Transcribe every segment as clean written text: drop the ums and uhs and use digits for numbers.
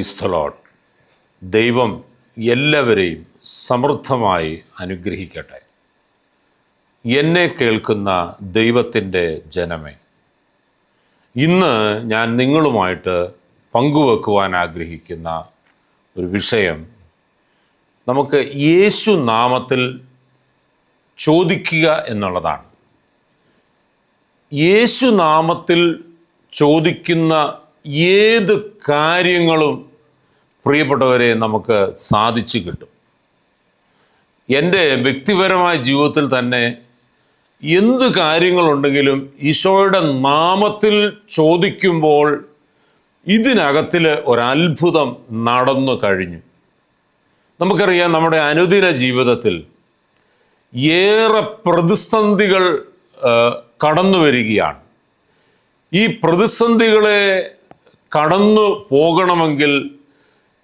Praise the Lord. ദൈവം എല്ലാവരെയും സമൃദ്ധമായി അനുഗ്രഹിക്കട്ടെ. എന്നെ കേൾക്കുന്ന ദൈവത്തിൻ്റെ ജനമേ, ഇന്ന് ഞാൻ നിങ്ങളുമായിട്ട് പങ്കുവെക്കുവാൻ ആഗ്രഹിക്കുന്ന ഒരു വിഷയം നമുക്ക് യേശു നാമത്തിൽ ചോദിക്കുക എന്നുള്ളതാണ്. യേശു നാമത്തിൽ ചോദിക്കുന്ന ഏത് കാര്യങ്ങളും പ്രിയപ്പെട്ടവരെ നമുക്ക് സാധിച്ചു കിട്ടും. എൻ്റെ വ്യക്തിപരമായ ജീവിതത്തിൽ തന്നെ എന്ത് കാര്യങ്ങളുണ്ടെങ്കിലും ഈശോയുടെ നാമത്തിൽ ചോദിക്കുമ്പോൾ ഇതിനകത്തിൽ ഒരത്ഭുതം നടന്നു കഴിഞ്ഞു. നമുക്കറിയാം, നമ്മുടെ അനുദിന ജീവിതത്തിൽ ഏറെ പ്രതിസന്ധികൾ കടന്നു വരികയാണ്. ഈ പ്രതിസന്ധികളെ കടന്നു പോകണമെങ്കിൽ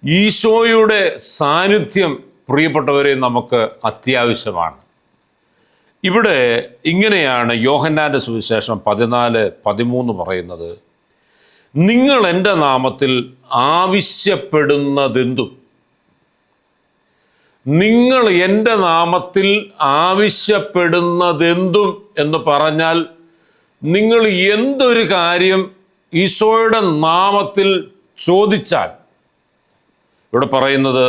ഈശോയുടെ സാന്നിധ്യം പ്രിയപ്പെട്ടവരെ നമുക്ക് അത്യാവശ്യമാണ്. ഇവിടെ ഇങ്ങനെയാണ് യോഹന്നാൻ്റെ സുവിശേഷം 14:13 പറയുന്നത്: നിങ്ങൾ എൻ്റെ നാമത്തിൽ ആവശ്യപ്പെടുന്നതെന്തും, നിങ്ങൾ എൻ്റെ നാമത്തിൽ ആവശ്യപ്പെടുന്നതെന്തും എന്ന് പറഞ്ഞാൽ നിങ്ങൾ എന്തൊരു കാര്യം ഈശോയുടെ നാമത്തിൽ ചോദിച്ചാൽ, ഇവിടെ പറയുന്നത്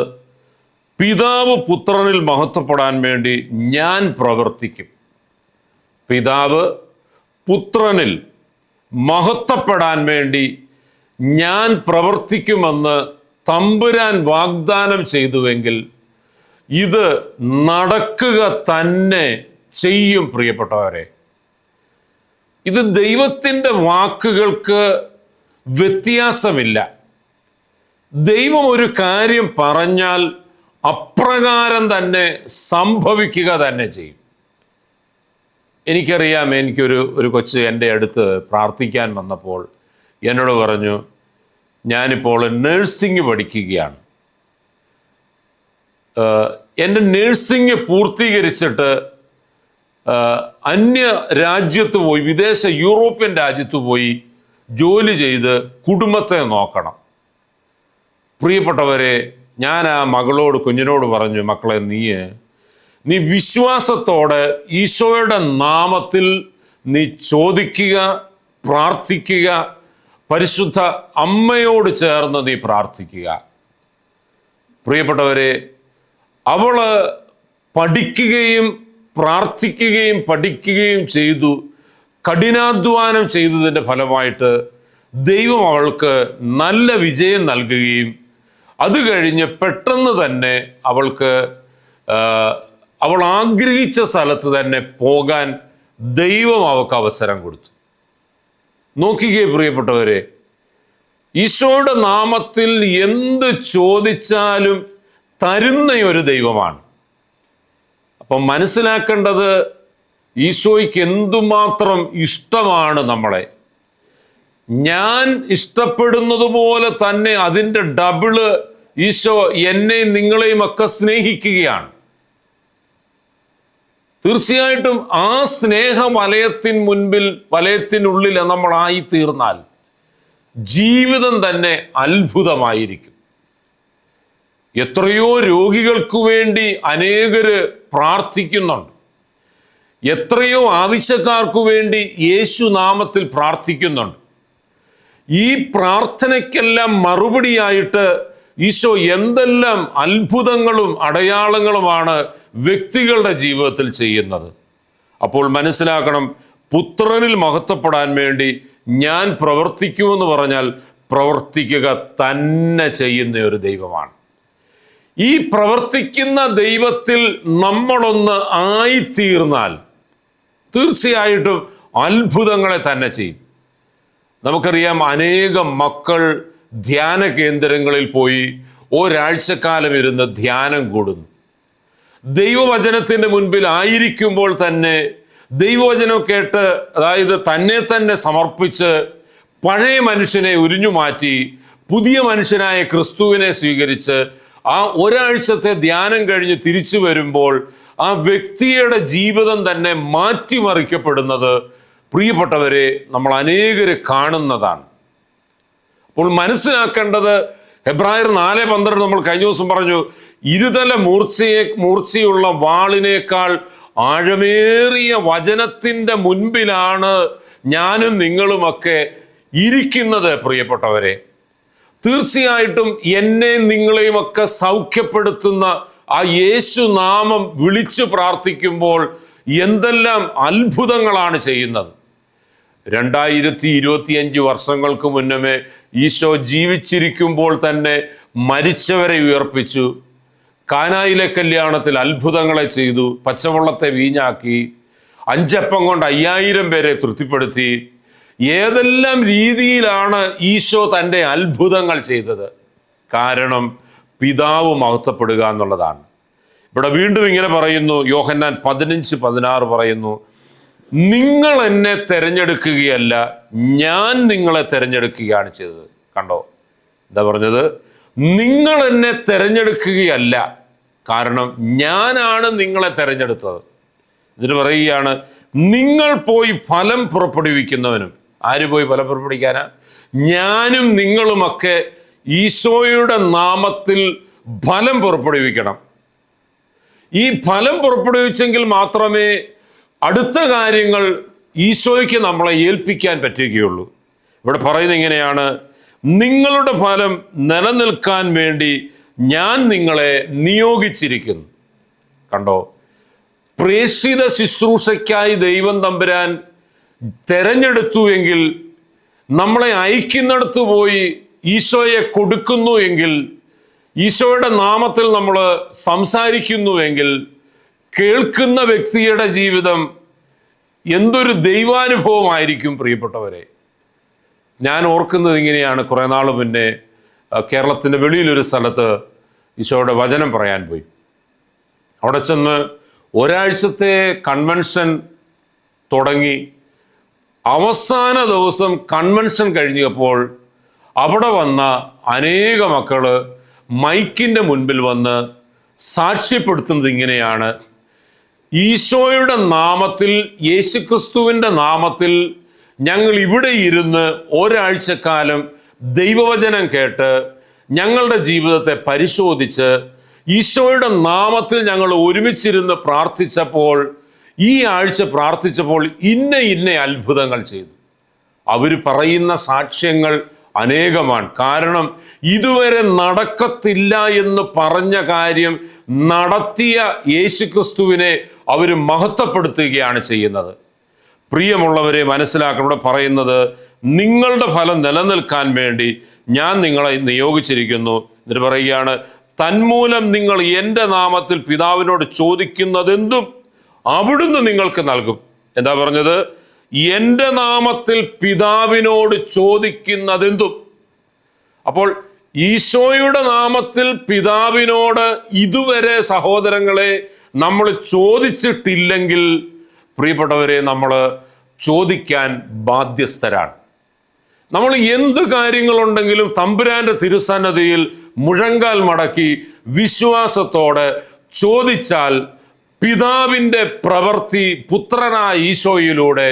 പിതാവ് പുത്രനിൽ മഹത്വപ്പെടാൻ വേണ്ടി ഞാൻ പ്രവർത്തിക്കും. പിതാവ് പുത്രനിൽ മഹത്വപ്പെടാൻ വേണ്ടി ഞാൻ പ്രവർത്തിക്കുമെന്ന് തമ്പുരാൻ വാഗ്ദാനം ചെയ്തുവെങ്കിൽ ഇത് നടക്കുക തന്നെ ചെയ്യും. പ്രിയപ്പെട്ടവരെ, ഇത് ദൈവത്തിൻ്റെ വാക്കുകൾക്ക് വ്യത്യാസമില്ല. ദൈവം ഒരു കാര്യം പറഞ്ഞാൽ അപ്രകാരം തന്നെ സംഭവിക്കുക തന്നെ ചെയ്യും. എനിക്കറിയാം, എനിക്കൊരു കൊച്ച് എൻ്റെ അടുത്ത് പ്രാർത്ഥിക്കാൻ വന്നപ്പോൾ എന്നോട് പറഞ്ഞു, ഞാനിപ്പോൾ നഴ്സിംഗ് പഠിക്കുകയാണ്. എൻ്റെ നഴ്സിംഗ് പൂർത്തീകരിച്ചിട്ട് അന്യ രാജ്യത്ത് പോയി, വിദേശ യൂറോപ്യൻ രാജ്യത്ത് പോയി ജോലി ചെയ്ത് കുടുംബത്തെ നോക്കണം. പ്രിയപ്പെട്ടവരെ, ഞാൻ ആ കുഞ്ഞിനോട് പറഞ്ഞു, മക്കളെ, നീ വിശ്വാസത്തോടെ ഈശോയുടെ നാമത്തിൽ നീ ചോദിക്കുക, പ്രാർത്ഥിക്കുക, പരിശുദ്ധ അമ്മയോട് ചേർന്ന് നീ പ്രാർത്ഥിക്കുക. പ്രിയപ്പെട്ടവരെ, അവള് പഠിക്കുകയും പ്രാർത്ഥിക്കുകയും പഠിക്കുകയും ചെയ്തു. കഠിനാധ്വാനം ചെയ്തതിൻ്റെ ഫലമായിട്ട് ദൈവം അവൾക്ക് നല്ല വിജയം നൽകുകയും അത് കഴിഞ്ഞ് പെട്ടെന്ന് തന്നെ അവൾ ആഗ്രഹിച്ച സ്ഥലത്ത് തന്നെ പോകാൻ ദൈവം അവൾക്ക് അവസരം കൊടുത്തു. നോക്കിക്കേ പ്രിയപ്പെട്ടവരെ, ഈശോയുടെ നാമത്തിൽ എന്ത് ചോദിച്ചാലും തരുന്ന ഒരു ദൈവമാണ്. അപ്പം മനസ്സിലാക്കേണ്ടത്, ഈശോയ്ക്ക് എന്തുമാത്രം ഇഷ്ടമാണ് നമ്മളെ. ഞാൻ ഇഷ്ടപ്പെടുന്നത് പോലെ തന്നെ അതിൻ്റെ ഡബിള് ഈശോ എന്നെയും നിങ്ങളെയും ഒക്കെ സ്നേഹിക്കുകയാണ്. തീർച്ചയായിട്ടും ആ വലയത്തിനുള്ളിൽ നമ്മളായി തീർന്നാൽ ജീവിതം തന്നെ അത്ഭുതമായിരിക്കും. എത്രയോ രോഗികൾക്ക് വേണ്ടി അനേകര് പ്രാർത്ഥിക്കുന്നുണ്ട്. എത്രയോ ആവശ്യക്കാർക്ക് വേണ്ടി യേശു നാമത്തിൽ പ്രാർത്ഥിക്കുന്നുണ്ട്. ഈ പ്രാർത്ഥനയ്ക്കെല്ലാം മറുപടിയായിട്ട് ഈശോ എന്തെല്ലാം അത്ഭുതങ്ങളും അടയാളങ്ങളുമാണ് വ്യക്തികളുടെ ജീവിതത്തിൽ ചെയ്യുന്നത്. അപ്പോൾ മനസ്സിലാക്കണം, പുത്രനിൽ മഹത്വപ്പെടാൻ വേണ്ടി ഞാൻ പ്രവർത്തിക്കുമെന്ന് പറഞ്ഞാൽ പ്രവർത്തിക്കുക തന്നെ ചെയ്യുന്ന ഒരു ദൈവമാണ്. ഈ പ്രവർത്തിക്കുന്ന ദൈവത്തിൽ നമ്മളൊന്ന് ആയിത്തീർന്നാൽ തീർച്ചയായിട്ടും അത്ഭുതങ്ങളെ തന്നെ ചെയ്യും. നമുക്കറിയാം, അനേകം മക്കൾ ധ്യാന കേന്ദ്രങ്ങളിൽ പോയി ഒരാഴ്ചക്കാലം ഇരുന്ന് ധ്യാനം കൂടുന്നു. ദൈവവചനത്തിൻ്റെ മുൻപിൽ ആയിരിക്കുമ്പോൾ തന്നെ ദൈവവചനം കേട്ട്, അതായത് തന്നെ സമർപ്പിച്ച് പഴയ മനുഷ്യനെ ഉരിഞ്ഞു മാറ്റി പുതിയ മനുഷ്യനായ ക്രിസ്തുവിനെ സ്വീകരിച്ച് ആ ഒരാഴ്ചത്തെ ധ്യാനം കഴിഞ്ഞ് തിരിച്ചു വരുമ്പോൾ ആ വ്യക്തിയുടെ ജീവിതം തന്നെ മാറ്റിമറിക്കപ്പെടുന്നത് പ്രിയപ്പെട്ടവരെ നമ്മൾ അനേകരെ കാണുന്നതാണ്. അപ്പോൾ മനസ്സിലാക്കേണ്ടത്, ഹെബ്രായർ 4:12 നമ്മൾ കഴിഞ്ഞ ദിവസം പറഞ്ഞു, ഇരുതല മൂർച്ചയുള്ള വാളിനേക്കാൾ ആഴമേറിയ വചനത്തിൻ്റെ മുൻപിലാണ് ഞാനും നിങ്ങളുമൊക്കെ ഇരിക്കുന്നത്. പ്രിയപ്പെട്ടവരെ, തീർച്ചയായിട്ടും എന്നെ നിങ്ങളെയും ഒക്കെ സൗഖ്യപ്പെടുത്തുന്ന ആ യേശു നാമം വിളിച്ചു പ്രാർത്ഥിക്കുമ്പോൾ എന്തെല്ലാം അത്ഭുതങ്ങളാണ് ചെയ്യുന്നത്. 2025 വർഷങ്ങൾക്ക് മുന്നമേ ഈശോ ജീവിച്ചിരിക്കുമ്പോൾ തന്നെ മരിച്ചവരെ ഉയർപ്പിച്ചു. കാനായിലെ കല്യാണത്തിൽ അത്ഭുതങ്ങളെ ചെയ്തു. പച്ചവെള്ളത്തെ വീഞ്ഞാക്കി. 5 അപ്പം കൊണ്ട് 5000 പേരെ തൃപ്തിപ്പെടുത്തി. ഏതെല്ലാം രീതിയിലാണ് ഈശോ തൻ്റെ അത്ഭുതങ്ങൾ ചെയ്തത്? കാരണം പിതാവ് മഹത്വപ്പെടുക എന്നുള്ളതാണ്. ഇവിടെ വീണ്ടും ഇങ്ങനെ പറയുന്നു, യോഹന്നാൻ 15:16 പറയുന്നു, നിങ്ങൾ എന്നെ തിരഞ്ഞെടുക്കുകയല്ല, ഞാൻ നിങ്ങളെ തിരഞ്ഞെടുക്കുകയാണ് ചെയ്തത്. കണ്ടോ എന്താ പറഞ്ഞത്? നിങ്ങൾ എന്നെ തിരഞ്ഞെടുക്കുകയല്ല, കാരണം ഞാനാണ് നിങ്ങളെ തിരഞ്ഞെടുത്തത്. ഇതിന് പറയുകയാണ്, നിങ്ങൾ പോയി ഫലം പുറപ്പെടുവിക്കുന്നവനും. ആര് പോയി ഫലം പുറപ്പെടുവിക്കാനാ? ഞാനും നിങ്ങളുമൊക്കെ ഈശോയുടെ നാമത്തിൽ ഫലം പുറപ്പെടുവിക്കണം. ഈ ഫലം പുറപ്പെടുവിച്ചെങ്കിൽ മാത്രമേ അടുത്ത കാര്യങ്ങൾ ഈശോയ്ക്ക് നമ്മളെ ഏൽപ്പിക്കാൻ പറ്റുകയുള്ളൂ. ഇവിടെ പറയുന്നത് ഇങ്ങനെയാണ്, നിങ്ങളുടെ ഫലം നിലനിൽക്കാൻ വേണ്ടി ഞാൻ നിങ്ങളെ നിയോഗിച്ചിരിക്കുന്നു. കണ്ടോ, പ്രേക്ഷിത ശുശ്രൂഷയ്ക്കായി ദൈവം തമ്പുരാൻ തെരഞ്ഞെടുത്തു എങ്കിൽ, നമ്മളെ അയക്കുന്നിടത്ത് പോയി ഈശോയെ കൊടുക്കുന്നു എങ്കിൽ, ഈശോയുടെ നാമത്തിൽ നമ്മൾ സംസാരിക്കുന്നുവെങ്കിൽ, കേൾക്കുന്ന വ്യക്തിയുടെ ജീവിതം എന്തൊരു ദൈവാനുഭവമായിരിക്കും പ്രിയപ്പെട്ടവരെ. ഞാൻ ഓർക്കുന്നത് ഇങ്ങനെയാണ്, കുറേ നാൾ മുന്നേ കേരളത്തിൻ്റെ വെളിയിലൊരു സ്ഥലത്ത് ഈശോയുടെ വചനം പറയാൻ പോയി. അവിടെ ചെന്ന് ഒരാഴ്ചത്തെ കൺവെൻഷൻ തുടങ്ങി. അവസാന ദിവസം കൺവെൻഷൻ കഴിഞ്ഞപ്പോൾ അവിടെ വന്ന അനേക മക്കൾ മൈക്കിൻ്റെ മുൻപിൽ വന്ന് സാക്ഷ്യപ്പെടുത്തുന്നത് ഇങ്ങനെയാണ്, ഈശോയുടെ നാമത്തിൽ, യേശുക്രിസ്തുവിൻ്റെ നാമത്തിൽ ഞങ്ങൾ ഇവിടെ ഇരുന്ന് ഒരാഴ്ചക്കാലം ദൈവവചനം കേട്ട് ഞങ്ങളുടെ ജീവിതത്തെ പരിശോധിച്ച് ഈശോയുടെ നാമത്തിൽ ഞങ്ങൾ ഒരുമിച്ചിരുന്ന് പ്രാർത്ഥിച്ചപ്പോൾ, ഈ ആഴ്ച പ്രാർത്ഥിച്ചപ്പോൾ ഇന്ന അത്ഭുതങ്ങൾ ചെയ്തു. അവർ പറയുന്ന സാക്ഷ്യങ്ങൾ അനേകമാണ്. കാരണം ഇതുവരെ നടക്കത്തില്ല എന്ന് പറഞ്ഞ കാര്യം നടത്തിയ യേശുക്രിസ്തുവിനെ അവർ മഹത്വപ്പെടുത്തുകയാണ് ചെയ്യുന്നത്. പ്രിയമുള്ളവരെ, മനസ്സിലാക്കണം, ഇവിടെ പറയുന്നത് നിങ്ങളുടെ ഫലം നിലനിൽക്കാൻ വേണ്ടി ഞാൻ നിങ്ങളെ നിയോഗിച്ചിരിക്കുന്നു. എന്നിട്ട് പറയുകയാണ്, തന്മൂലം നിങ്ങൾ എൻ്റെ നാമത്തിൽ പിതാവിനോട് ചോദിക്കുന്നതെന്തും അവിടുന്ന് നിങ്ങൾക്ക് നൽകും. എന്താ പറഞ്ഞത്? എൻ്റെ നാമത്തിൽ പിതാവിനോട് ചോദിക്കുന്നതെന്തും. അപ്പോൾ ഈശോയുടെ നാമത്തിൽ പിതാവിനോട് ഇതുവരെ സഹോദരങ്ങളെ നമ്മൾ ചോദിച്ചിട്ടില്ലെങ്കിൽ, പ്രിയപ്പെട്ടവരെ, നമ്മൾ ചോദിക്കാൻ ബാധ്യസ്ഥരാണ്. നമ്മൾ എന്ത് കാര്യങ്ങളുണ്ടെങ്കിലും തമ്പുരാന്റെ തിരുസന്നതിയിൽ മുഴങ്കാൽ മടക്കി വിശ്വാസത്തോടെ ചോദിച്ചാൽ പിതാവിൻ്റെ പ്രവൃത്തി പുത്രനായ ഈശോയിലൂടെ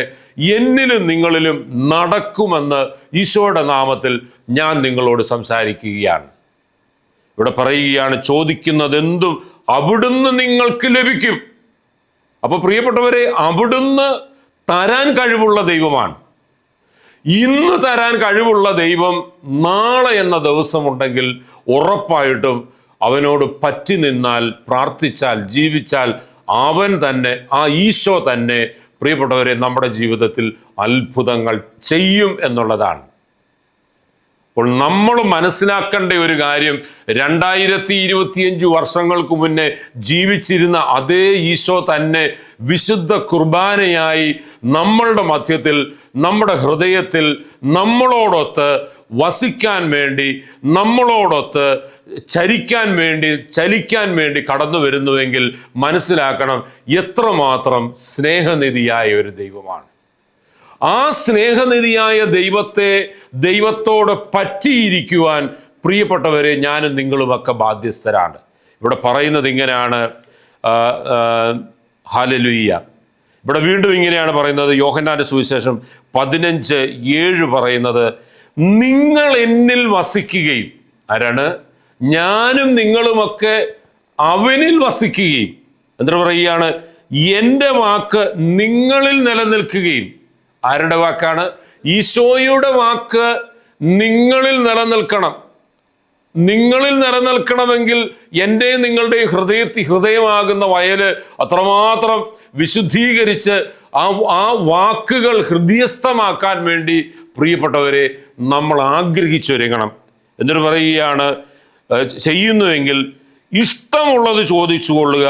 എന്നിലും നിങ്ങളിലും നടക്കുമെന്ന് ഈശോയുടെ നാമത്തിൽ ഞാൻ നിങ്ങളോട് സംസാരിക്കുകയാണ്. ഇവിടെ പറയുകയാണ്, ചോദിക്കുന്നതെന്തും അവിടുന്ന് നിങ്ങൾക്ക് ലഭിക്കും. അപ്പോൾ പ്രിയപ്പെട്ടവരെ, അവിടുന്ന് തരാൻ കഴിവുള്ള ദൈവമാണ്. ഇന്ന് തരാൻ കഴിവുള്ള ദൈവം നാളെ എന്ന ദിവസമുണ്ടെങ്കിൽ ഉറപ്പായിട്ടും അവനോട് പറ്റി നിന്നാൽ, പ്രാർത്ഥിച്ചാൽ, ജീവിച്ചാൽ അവൻ തന്നെ, ആ ഈശോ തന്നെ പ്രിയപ്പെട്ടവരെ നമ്മുടെ ജീവിതത്തിൽ അത്ഭുതങ്ങൾ ചെയ്യും എന്നുള്ളതാണ്. അപ്പോൾ നമ്മൾ മനസ്സിലാക്കേണ്ട ഒരു കാര്യം, 2025 വർഷങ്ങൾക്ക് മുന്നേ ജീവിച്ചിരുന്ന അതേ ഈശോ തന്നെ വിശുദ്ധ കുർബാനയായി നമ്മളുടെ മധ്യത്തിൽ, നമ്മുടെ ഹൃദയത്തിൽ നമ്മളോടൊത്ത് വസിക്കാൻ വേണ്ടി, നമ്മളോടൊത്ത് ചലിക്കാൻ വേണ്ടി കടന്നു വരുന്നുവെങ്കിൽ മനസ്സിലാക്കണം, എത്രമാത്രം സ്നേഹനിധിയായ ഒരു ദൈവമാണ്. ആ സ്നേഹനിധിയായ ദൈവത്തോട് പറ്റിയിരിക്കുവാൻ പ്രിയപ്പെട്ടവരെ ഞാനും നിങ്ങളുമൊക്കെ ബാധ്യസ്ഥരാണ്. ഇവിടെ പറയുന്നത് ഇങ്ങനെയാണ്, ഹല്ലേലൂയ. ഇവിടെ വീണ്ടും ഇങ്ങനെയാണ് പറയുന്നത്, യോഹന്നാന്റെ സുവിശേഷം 15:7 പറയുന്നത്, നിങ്ങൾ എന്നിൽ വസിക്കുകയും, ആരാണ്? ഞാനും നിങ്ങളുമൊക്കെ അവനിൽ വസിക്കുകയും, എന്താ പറയുകയാണ്? എൻ്റെ വാക്ക് നിങ്ങളിൽ നിലനിൽക്കുകയും. ആരുടെ വാക്കാണ്? ഈശോയുടെ വാക്ക് നിങ്ങളിൽ നിലനിൽക്കണം. നിങ്ങളിൽ നിലനിൽക്കണമെങ്കിൽ എൻ്റെയും നിങ്ങളുടെയും ഹൃദയമാകുന്ന വയല് അത്രമാത്രം വിശുദ്ധീകരിച്ച് ആ വാക്കുകൾ ഹൃദയസ്ഥമാക്കാൻ വേണ്ടി പ്രിയപ്പെട്ടവരെ നമ്മൾ ആഗ്രഹിച്ചൊരുങ്ങണം. എന്നിട്ട് പറയുകയാണ്, ചെയ്യുന്നുവെങ്കിൽ ഇഷ്ടമുള്ളത് ചോദിച്ചു കൊള്ളുക,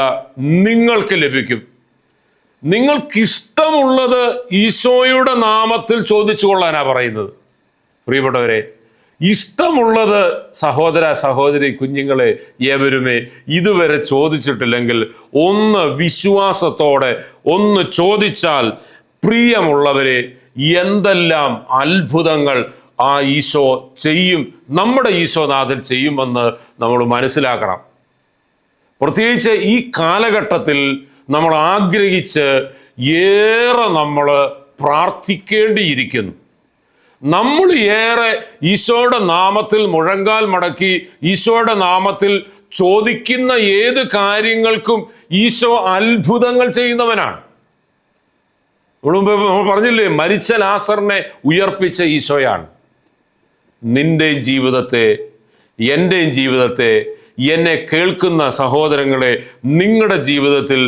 നിങ്ങൾക്ക് ലഭിക്കും. നിങ്ങൾക്കിഷ്ടമുള്ളത് ഈശോയുടെ നാമത്തിൽ ചോദിച്ചു കൊള്ളാനാ പറയുന്നത്. പ്രിയപ്പെട്ടവരെ, ഇഷ്ടമുള്ളത് സഹോദര സഹോദരി കുഞ്ഞുങ്ങളെ ഏവരുമേ ഇതുവരെ ചോദിച്ചിട്ടില്ലെങ്കിൽ ഒന്ന് വിശ്വാസത്തോടെ ഒന്ന് ചോദിച്ചാൽ, പ്രിയമുള്ളവരെ, എന്തെല്ലാം അത്ഭുതങ്ങൾ ആ ഈശോ ചെയ്യും, നമ്മുടെ ഈശോനാഥൻ ചെയ്യുമെന്ന് നമ്മൾ മനസ്സിലാക്കണം. പ്രത്യേകിച്ച് ഈ കാലഘട്ടത്തിൽ നമ്മൾ ആഗ്രഹിച്ച് ഏറെ നമ്മൾ പ്രാർത്ഥിക്കേണ്ടിയിരിക്കുന്നു. നമ്മൾ ഏറെ ഈശോയുടെ നാമത്തിൽ മുഴങ്കാൽ മടക്കി ഈശോയുടെ നാമത്തിൽ ചോദിക്കുന്ന ഏത് കാര്യങ്ങൾക്കും ഈശോ അത്ഭുതങ്ങൾ ചെയ്യുന്നവനാണ്. നമ്മൾ പറഞ്ഞില്ലേ, മരിച്ച ലാസറിനെ ഉയർപ്പിച്ച ഈശോയാണ്. നിന്റെയും ജീവിതത്തെ, എൻ്റെയും ജീവിതത്തെ, എന്നെ കേൾക്കുന്ന സഹോദരങ്ങളെ, നിങ്ങളുടെ ജീവിതത്തിൽ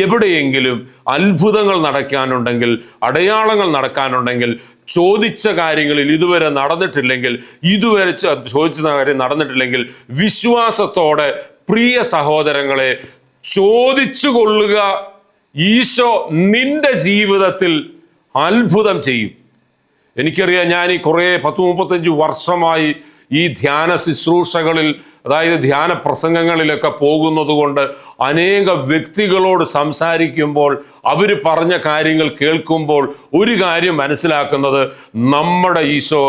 എവിടെയെങ്കിലും അത്ഭുതങ്ങൾ നടക്കാനുണ്ടെങ്കിൽ, അടയാളങ്ങൾ നടക്കാനുണ്ടെങ്കിൽ, ചോദിച്ച കാര്യങ്ങളിൽ ഇതുവരെ നടന്നിട്ടില്ലെങ്കിൽ, ഇതുവരെ ചോദിച്ച കാര്യം നടന്നിട്ടില്ലെങ്കിൽ, വിശ്വാസത്തോടെ പ്രിയ സഹോദരങ്ങളെ ചോദിച്ചു കൊള്ളുക. ഈശോ നിന്റെ ജീവിതത്തിൽ അത്ഭുതം ചെയ്യും. എനിക്കറിയാം, ഞാൻ ഈ കുറേ 10-35 വർഷമായി ഈ ധ്യാന ശുശ്രൂഷകളിൽ, അതായത് ധ്യാന പ്രസംഗങ്ങളിലൊക്കെ പോകുന്നത് കൊണ്ട് അനേക വ്യക്തികളോട് സംസാരിക്കുമ്പോൾ അവർ പറഞ്ഞ കാര്യങ്ങൾ കേൾക്കുമ്പോൾ ഒരു കാര്യം മനസ്സിലാക്കുന്നത്, നമ്മുടെ ഈശോ,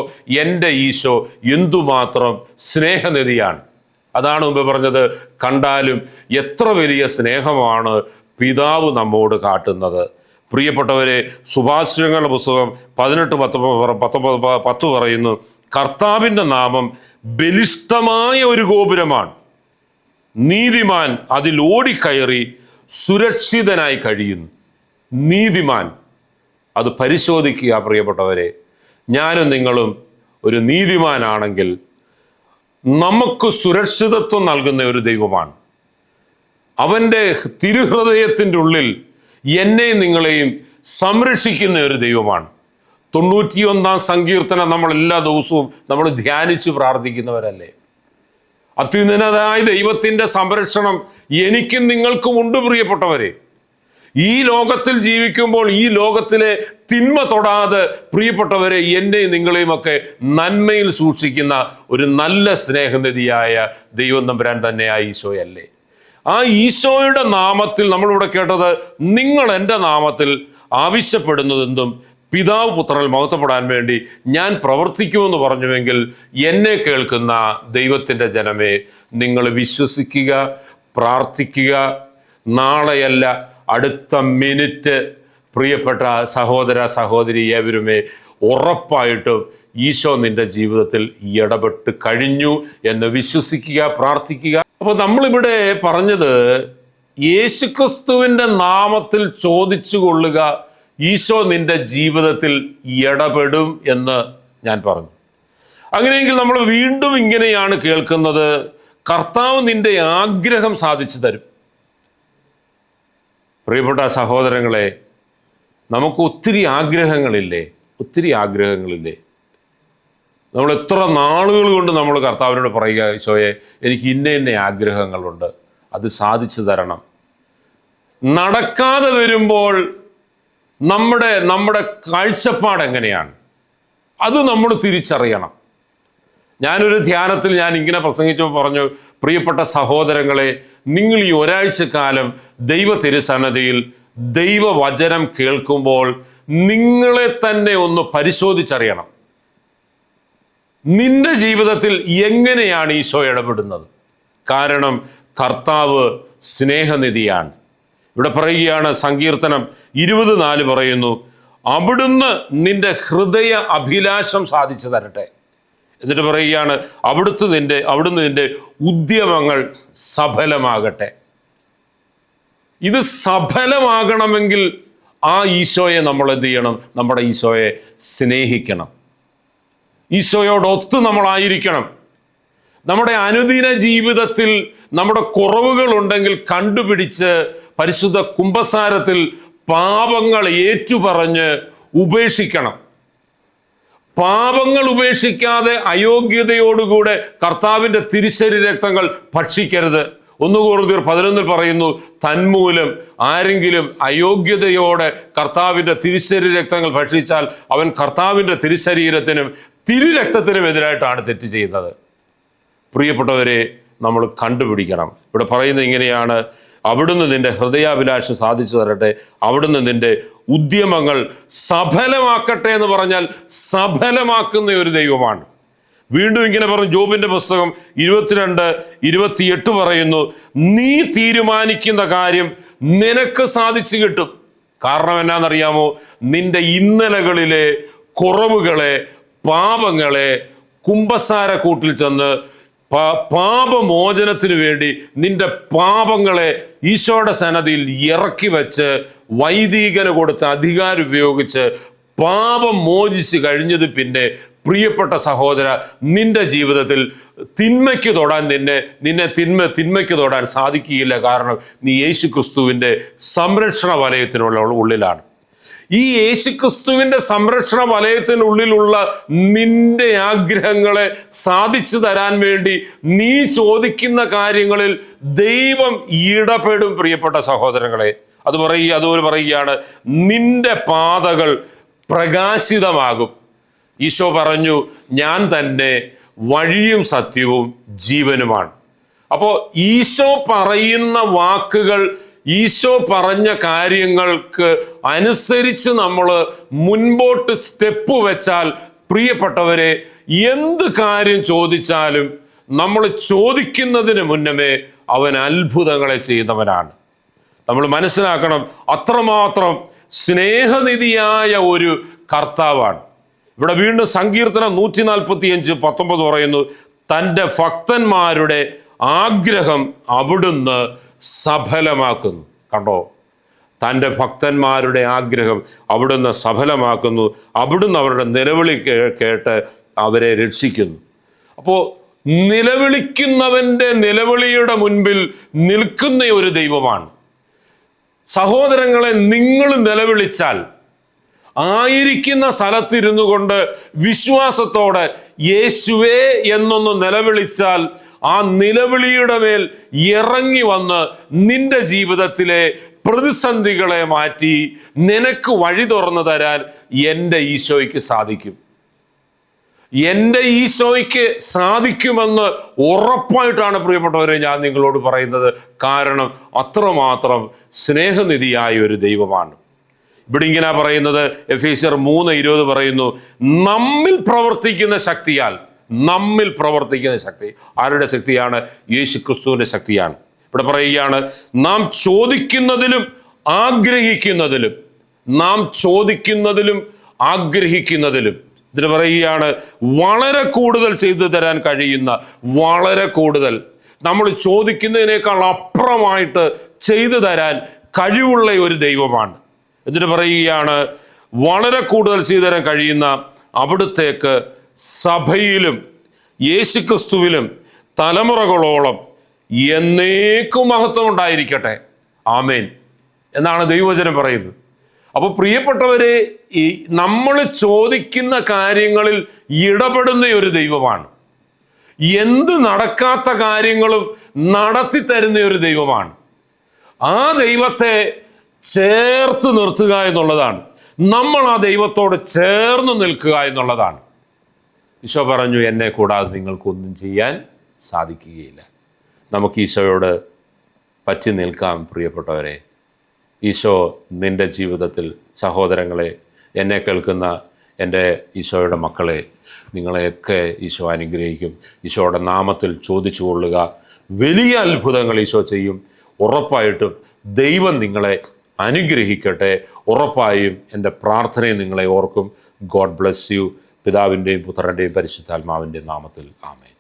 എൻ്റെ ഈശോ എന്തുമാത്രം സ്നേഹനിധിയാണ്. അതാണ് മുമ്പ് പറഞ്ഞത്, കണ്ടാലും എത്ര വലിയ സ്നേഹമാണ് പിതാവ് നമ്മോട് കാട്ടുന്നത്. പ്രിയപ്പെട്ടവരെ, സുഭാഷിതങ്ങളുടെ പുസ്തകം 18:10 പറയുന്നു, കർത്താവിൻ്റെ നാമം ബലിഷ്ഠമായ ഒരു ഗോപുരമാണ്, നീതിമാൻ അതിൽ ഓടിക്കയറി സുരക്ഷിതനായി കഴിയുന്നു. നീതിമാൻ, അത് പരിശോധിക്കുക പ്രിയപ്പെട്ടവരെ. ഞാനും നിങ്ങളും ഒരു നീതിമാനാണെങ്കിൽ നമുക്ക് സുരക്ഷിതത്വം നൽകുന്ന ഒരു ദൈവമാണ്. അവൻ്റെ തിരുഹൃദയത്തിൻ്റെ ഉള്ളിൽ എന്നെയും നിങ്ങളെയും സംരക്ഷിക്കുന്ന ഒരു ദൈവമാണ്. 91-ാം സങ്കീർത്തനം നമ്മൾ എല്ലാ ദിവസവും നമ്മൾ ധ്യാനിച്ച് പ്രാർത്ഥിക്കുന്നവരല്ലേ? അത്യുന്നതനായ ദൈവത്തിൻ്റെ സംരക്ഷണം എനിക്കും നിങ്ങൾക്കും ഉണ്ട് പ്രിയപ്പെട്ടവരെ. ഈ ലോകത്തിൽ ജീവിക്കുമ്പോൾ ഈ ലോകത്തിലെ തിന്മ തൊടാതെ പ്രിയപ്പെട്ടവരെ എന്നെയും നിങ്ങളെയും ഒക്കെ നന്മയിൽ സൂക്ഷിക്കുന്ന ഒരു നല്ല സ്നേഹനിധിയായ ദൈവം തമ്പുരാൻ തന്നെയായ ഈശോയല്ലേ? ആ ഈശോയുടെ നാമത്തിൽ നമ്മളിവിടെ കേട്ടത്, നിങ്ങൾ എൻ്റെ നാമത്തിൽ ആവശ്യപ്പെടുന്നതെന്തും പിതാവ് പുത്രനിൽ മഹത്വപ്പെടാൻ വേണ്ടി ഞാൻ പ്രവർത്തിക്കുമെന്ന് പറഞ്ഞുവെങ്കിൽ, എന്നെ കേൾക്കുന്ന ദൈവത്തിൻ്റെ ജനമേ, നിങ്ങൾ വിശ്വസിക്കുക, പ്രാർത്ഥിക്കുക. നാളെയല്ല, അടുത്ത മിനിറ്റ് പ്രിയപ്പെട്ട സഹോദര സഹോദരി ഏവരുമേ, ഉറപ്പായിട്ടും ഈശോ നിന്റെ ജീവിതത്തിൽ ഇടപെട്ട് കഴിഞ്ഞു എന്ന് വിശ്വസിക്കുക, പ്രാർത്ഥിക്കുക. അപ്പോൾ നമ്മളിവിടെ പറഞ്ഞത്, യേശുക്രിസ്തുവിൻ്റെ നാമത്തിൽ ചോദിച്ചു കൊള്ളുക, ഈശോ നിന്റെ ജീവിതത്തിൽ ഇടപെടും എന്ന് ഞാൻ പറഞ്ഞു. അങ്ങനെയെങ്കിൽ നമ്മൾ വീണ്ടും ഇങ്ങനെയാണ് കേൾക്കുന്നത്, കർത്താവ് നിന്റെ ആഗ്രഹം സാധിച്ചു തരും. പ്രിയപ്പെട്ട സഹോദരങ്ങളെ, നമുക്ക് ഒത്തിരി ആഗ്രഹങ്ങളില്ലേ? നമ്മൾ എത്ര നാളുകൾ കൊണ്ട് നമ്മൾ കർത്താവിനോട് പറയുക, ഈശോയെ എനിക്ക് ഇന്ന ആഗ്രഹങ്ങളുണ്ട്, അത് സാധിച്ചു തരണം. നടക്കാതെ വരുമ്പോൾ നമ്മുടെ കാഴ്ചപ്പാട് എങ്ങനെയാണ്, അത് നമ്മൾ തിരിച്ചറിയണം. ഞാനൊരു ധ്യാനത്തിൽ ഞാൻ ഇങ്ങനെ പ്രസംഗിച്ചപ്പോൾ പറഞ്ഞു, പ്രിയപ്പെട്ട സഹോദരങ്ങളെ, നിങ്ങൾ ഈ ഒരാഴ്ചക്കാലം ദൈവ തിരുസന്നിധിയിൽ ദൈവവചനം കേൾക്കുമ്പോൾ നിങ്ങളെ തന്നെ ഒന്ന് പരിശോധിച്ചറിയണം. നിന്റെ ജീവിതത്തിൽ എങ്ങനെയാണ് ഈശോ ഇടപെടുന്നത്? കാരണം കർത്താവ് സ്നേഹനിധിയാണ്. ഇവിടെ പറയുകയാണ്, സങ്കീർത്തനം 20:4 പറയുന്നു, അവിടുന്ന് നിന്റെ ഹൃദയ അഭിലാഷം സാധിച്ചു തരട്ടെ. എന്നിട്ട് പറയുകയാണ്, അവിടുന്ന് നിന്റെ ഉദ്യമങ്ങൾ സഫലമാകട്ടെ. ഇത് സഫലമാകണമെങ്കിൽ ആ ഈശോയെ നമ്മൾ എന്ത് ചെയ്യണം? നമ്മുടെ ഈശോയെ സ്നേഹിക്കണം. ഈശോയോടൊത്ത് നമ്മളായിരിക്കണം. നമ്മുടെ അനുദിന ജീവിതത്തിൽ നമ്മുടെ കുറവുകളുണ്ടെങ്കിൽ കണ്ടുപിടിച്ച് പരിശുദ്ധ കുമ്പസാരത്തിൽ പാപങ്ങൾ ഏറ്റുപറഞ്ഞ് ഉപേക്ഷിക്കണം. പാപങ്ങൾ ഉപേക്ഷിക്കാതെ അയോഗ്യതയോടുകൂടെ കർത്താവിൻ്റെ തിരുശരീര രക്തങ്ങൾ ഭക്ഷിക്കരുത്. 1 കൊരിന്ത്യർ 11 പറയുന്നു, തന്മൂലം ആരെങ്കിലും അയോഗ്യതയോടെ കർത്താവിൻ്റെ തിരുശരീര രക്തങ്ങൾ ഭക്ഷിച്ചാൽ അവൻ കർത്താവിൻ്റെ തിരുശരീരത്തിനും തിരുരക്തത്തിനും എതിരായിട്ടാണ് തെറ്റ് ചെയ്യുന്നത്. പ്രിയപ്പെട്ടവരെ, നമ്മൾ കണ്ടുപിടിക്കണം. ഇവിടെ പറയുന്നത് ഇങ്ങനെയാണ്, അവിടുന്ന് നിന്റെ ഹൃദയാഭിലാഷം സാധിച്ചു തരട്ടെ, അവിടുന്ന് നിന്റെ ഉദ്യമങ്ങൾ സഫലമാക്കട്ടെ എന്ന് പറഞ്ഞാൽ സഫലമാക്കുന്ന ഒരു ദൈവമാണ്. വീണ്ടും ഇങ്ങനെ പറഞ്ഞു, ജോബിന്റെ പുസ്തകം 22:28 പറയുന്നു, നീ തീരുമാനിക്കുന്ന കാര്യം നിനക്ക് സാധിച്ചു കിട്ടും. കാരണം എന്നാണെന്നറിയാമോ? നിന്റെ ഇന്നലകളിലെ കുറവുകളെ, പാപങ്ങളെ കുമ്പസാര കൂട്ടിൽ ചെന്ന് പാപമോചനത്തിന് വേണ്ടി നിന്റെ പാപങ്ങളെ ഈശോയുടെ സന്നദ്ധിയിൽ ഇറക്കി വെച്ച് വൈദികന് കൊടുത്ത അധികാരം ഉപയോഗിച്ച് പാപം മോചിച്ച് കഴിഞ്ഞത് പിന്നെ പ്രിയപ്പെട്ട സഹോദര, നിന്റെ ജീവിതത്തിൽ തിന്മയ്ക്ക് തൊടാൻ തിന്മയ്ക്ക് തൊടാൻ സാധിക്കുകയില്ല. കാരണം നീ യേശുക്രിസ്തുവിൻ്റെ സംരക്ഷണ വലയത്തിനുള്ള ഉള്ളിലാണ്. ഈ യേശുക്രിസ്തുവിൻ്റെ സംരക്ഷണ വലയത്തിനുള്ളിലുള്ള നിന്റെ ആഗ്രഹങ്ങളെ സാധിച്ചു തരാൻ വേണ്ടി നീ ചോദിക്കുന്ന കാര്യങ്ങളിൽ ദൈവം ഇടപെടും. പ്രിയപ്പെട്ട സഹോദരങ്ങളെ, അതുപോലെ പറയുകയാണ്, നിന്റെ പാതകൾ പ്രകാശിതമാകും. ഈശോ പറഞ്ഞു, ഞാൻ തന്നെ വഴിയും സത്യവും ജീവനുമാണ്. അപ്പോൾ ഈശോ പറയുന്ന വാക്കുകൾ, ഈശോ പറഞ്ഞ കാര്യങ്ങൾക്ക് അനുസരിച്ച് നമ്മൾ മുൻപോട്ട് സ്റ്റെപ്പ് വെച്ചാൽ, പ്രിയപ്പെട്ടവരെ, എന്ത് കാര്യം ചോദിച്ചാലും നമ്മൾ ചോദിക്കുന്നതിന് മുന്നമേ അവൻ അത്ഭുതങ്ങളെ ചെയ്യുന്നവനാണ്. നമ്മൾ മനസ്സിലാക്കണം, അത്രമാത്രം സ്നേഹനിധിയായ ഒരു കർത്താവാണ്. ഇവിടെ വീണ്ടും സങ്കീർത്തനം 145:19 പറയുന്നു, തൻ്റെ ഭക്തന്മാരുടെ ആഗ്രഹം അവിടുന്ന് സഫലമാക്കുന്നു. കണ്ടോ? തൻ്റെ ഭക്തന്മാരുടെ ആഗ്രഹം അവിടുന്ന് സഫലമാക്കുന്നു. അവിടുന്ന് അവരുടെ നിലവിളി കേട്ട് അവരെ രക്ഷിക്കുന്നു. അപ്പോൾ നിലവിളിക്കുന്നവൻ്റെ നിലവിളിയുടെ മുൻപിൽ നിൽക്കുന്ന ഒരു ദൈവമാണ്. സഹോദരങ്ങളെ, നിങ്ങൾ നിലവിളിച്ചാൽ, ആയിരിക്കുന്ന സ്ഥലത്തിരുന്നു കൊണ്ട് വിശ്വാസത്തോടെ യേശുവേ എന്നൊന്ന് നിലവിളിച്ചാൽ, ആ നിലവിളിയുടെ മേൽ ഇറങ്ങി വന്ന് നിന്റെ ജീവിതത്തിലെ പ്രതിസന്ധികളെ മാറ്റി നിനക്ക് വഴി തുറന്നു തരാൻ എൻ്റെ ഈശോയ്ക്ക് സാധിക്കും. എൻ്റെ ഈശോയ്ക്ക് സാധിക്കുമെന്ന് ഉറപ്പായിട്ടാണ് പ്രിയപ്പെട്ടവരെ ഞാൻ നിങ്ങളോട് പറയുന്നത്. കാരണം അത്രമാത്രം സ്നേഹനിധിയായ ഒരു ദൈവമാണ്. ഇവിടെ ഇങ്ങനെ പറയുന്നത്, എഫേസ്യർ 3:20 പറയുന്നു, നമ്മിൽ പ്രവർത്തിക്കുന്ന ശക്തി. ആരുടെ ശക്തിയാണ്? യേശുക്രിസ്തുവിൻ്റെ ശക്തിയാണ്. ഇവിടെ പറയുകയാണ്, നാം ചോദിക്കുന്നതിലും ആഗ്രഹിക്കുന്നതിലും ഇതിന് പറയുകയാണ്, വളരെ കൂടുതൽ ചെയ്തു തരാൻ കഴിയുന്ന, വളരെ കൂടുതൽ നമ്മൾ ചോദിക്കുന്നതിനേക്കാൾ അപ്പുറമായിട്ട് ചെയ്തു തരാൻ കഴിവുള്ള ഒരു ദൈവമാണ്. എന്നിട്ട് പറയുകയാണ്, വളരെ കൂടുതൽ ചെയ്തു തരാൻ കഴിയുന്ന അവിടുത്തേക്ക് സഭയിലും യേശുക്രിസ്തുവിലും തലമുറകളോളം എന്നേക്കും മഹത്വം ഉണ്ടായിരിക്കട്ടെ. ആമേൻ എന്നാണ് ദൈവവചനം പറയുന്നത്. അപ്പോൾ പ്രിയപ്പെട്ടവരെ, ഈ നമ്മൾ ചോദിക്കുന്ന കാര്യങ്ങളിൽ ഇടപെടുന്ന ഒരു ദൈവമാണ്. എന്ത് നടക്കാത്ത കാര്യങ്ങളും നടത്തി തരുന്ന ഒരു ദൈവമാണ്. ആ ദൈവത്തെ ചേർത്ത് നിർത്തുക എന്നുള്ളതാണ്. നമ്മൾ ആ ദൈവത്തോട് ചേർന്ന് നിൽക്കുക എന്നുള്ളതാണ്. ഈശോ പറഞ്ഞു, എന്നെ കൂടാതെ നിങ്ങൾക്കൊന്നും ചെയ്യാൻ സാധിക്കുകയില്ല. നമുക്ക് ഈശോയോട് പറ്റി നിൽക്കാം. പ്രിയപ്പെട്ടവരെ, ഈശോ നിൻ്റെ ജീവിതത്തിൽ, സഹോദരങ്ങളെ, എന്നെ കേൾക്കുന്ന എൻ്റെ ഈശോയുടെ മക്കളെ, നിങ്ങളെയൊക്കെ ഈശോ അനുഗ്രഹിക്കും. ഈശോയുടെ നാമത്തിൽ ചോദിച്ചു കൊള്ളുക. വലിയ അത്ഭുതങ്ങൾ ഈശോ ചെയ്യും. ഉറപ്പായിട്ടും ദൈവം നിങ്ങളെ അനുഗ്രഹിക്കട്ടെ. ഉറപ്പായും എൻ്റെ പ്രാർത്ഥനയെ നിങ്ങളെ ഓർക്കും. God bless you. പിതാവിൻ്റെയും പുത്രൻ്റെയും പരിശുദ്ധാത്മാവിൻ്റെയും നാമത്തിൽ ആമേൻ.